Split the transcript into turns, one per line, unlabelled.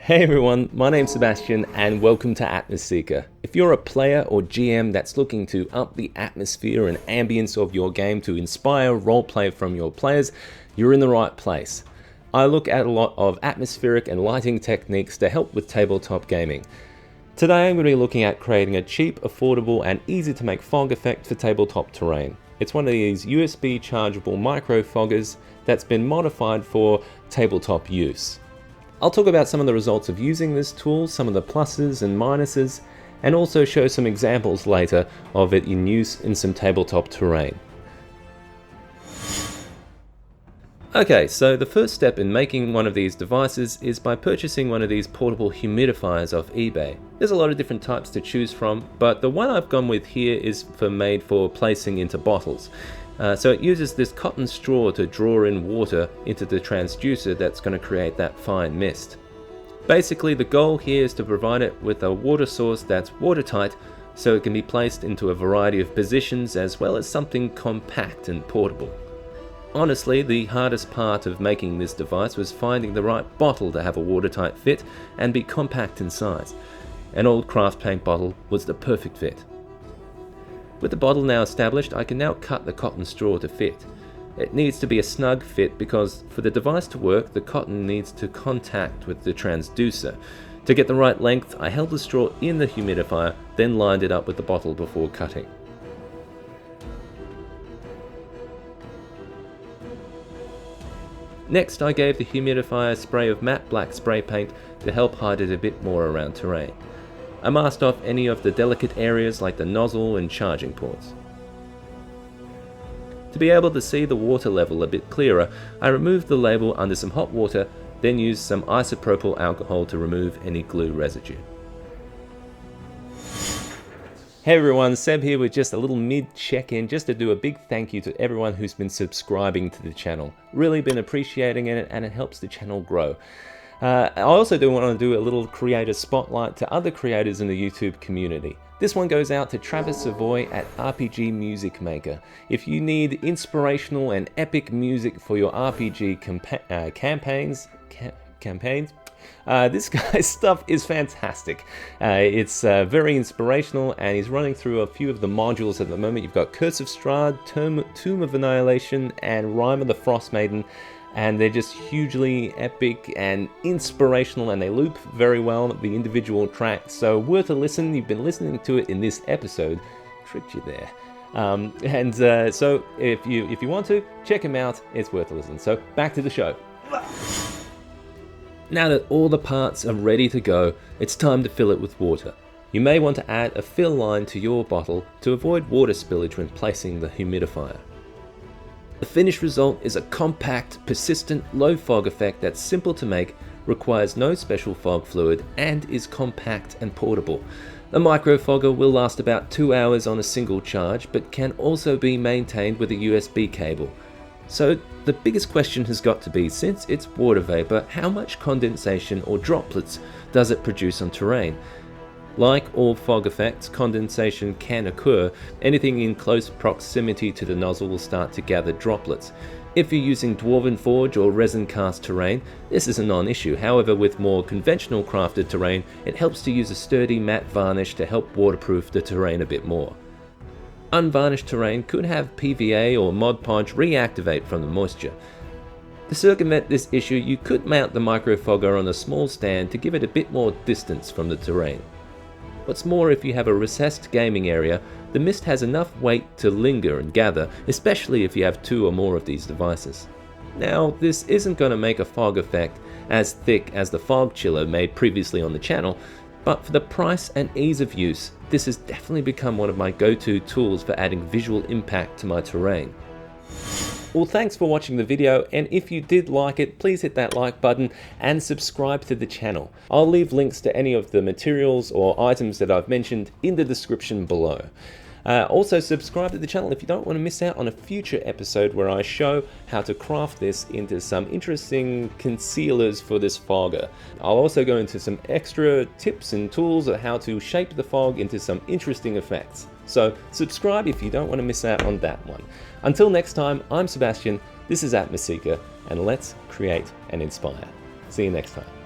Hey everyone, my name's Sebastian and welcome to Atmoseeker. If you're a player or GM that's looking to up the atmosphere and ambience of your game to inspire roleplay from your players, you're in the right place. I look at a lot of atmospheric and lighting techniques to help with tabletop gaming. Today I'm going to be looking at creating a cheap, affordable and easy to make fog effect for tabletop terrain. It's one of these USB chargeable micro foggers that's been modified for tabletop use. I'll talk about some of the results of using this tool, some of the pluses and minuses, and also show some examples later of it in use in some tabletop terrain. Okay, so the first step in making one of these devices is by purchasing one of these portable humidifiers off eBay. There's a lot of different types to choose from, but the one I've gone with here is made for placing into bottles. So it uses this cotton straw to draw in water into the transducer that's going to create that fine mist. Basically, the goal here is to provide it with a water source that's watertight so it can be placed into a variety of positions as well as something compact and portable. Honestly, the hardest part of making this device was finding the right bottle to have a watertight fit and be compact in size. An old craft paint bottle was the perfect fit. With the bottle now established, I can now cut the cotton straw to fit. It needs to be a snug fit because for the device to work, the cotton needs to contact with the transducer. To get the right length, I held the straw in the humidifier, then lined it up with the bottle before cutting. Next, I gave the humidifier a spray of matte black spray paint to help hide it a bit more around terrain. I masked off any of the delicate areas like the nozzle and charging ports. To be able to see the water level a bit clearer, I removed the label under some hot water, then used some isopropyl alcohol to remove any glue residue. Hey everyone, Seb here with just a little mid check-in just to do a big thank you to everyone who's been subscribing to the channel. Really been appreciating it and it helps the channel grow. I also do want to do a little creator spotlight to other creators in the YouTube community. This one goes out to Travis Savoy at RPG Music Maker. If you need inspirational and epic music for your RPG campaigns, this guy's stuff is fantastic. It's very inspirational and he's running through a few of the modules at the moment. You've got Curse of Strahd, Tomb of Annihilation and Rime of the Frost Maiden. And they're just hugely epic and inspirational and they loop very well the individual tracks, so worth a listen. You've been listening to it in this episode, tricked you there. So if you want to, check him out, it's worth a listen. So back to the show. Now that all the parts are ready to go, it's time to fill it with water. You may want to add a fill line to your bottle to avoid water spillage when placing the humidifier. The finished result is a compact, persistent, low fog effect that's simple to make, requires no special fog fluid, and is compact and portable. The micro fogger will last about 2 hours on a single charge, but can also be maintained with a USB cable. So the biggest question has got to be, since it's water vapor, how much condensation or droplets does it produce on terrain? Like all fog effects, condensation can occur. Anything in close proximity to the nozzle will start to gather droplets. If you're using Dwarven Forge or resin cast terrain, this is a non-issue. However, with more conventional crafted terrain, it helps to use a sturdy matte varnish to help waterproof the terrain a bit more. Unvarnished terrain could have PVA or Mod Podge reactivate from the moisture. To circumvent this issue, you could mount the microfogger on a small stand to give it a bit more distance from the terrain. What's more, if you have a recessed gaming area, the mist has enough weight to linger and gather, especially if you have 2 or more of these devices. Now, this isn't going to make a fog effect as thick as the fog chiller made previously on the channel, but for the price and ease of use, this has definitely become one of my go-to tools for adding visual impact to my terrain. Well, thanks for watching the video, and if you did like it, please hit that like button and subscribe to the channel. I'll leave links to any of the materials or items that I've mentioned in the description below. Also subscribe to the channel if you don't want to miss out on a future episode where I show how to craft this into some interesting concealers for this fogger. I'll also go into some extra tips and tools on how to shape the fog into some interesting effects. So subscribe if you don't want to miss out on that one. Until next time, I'm Sebastian, this is Atmoseeker, and let's create and inspire. See you next time.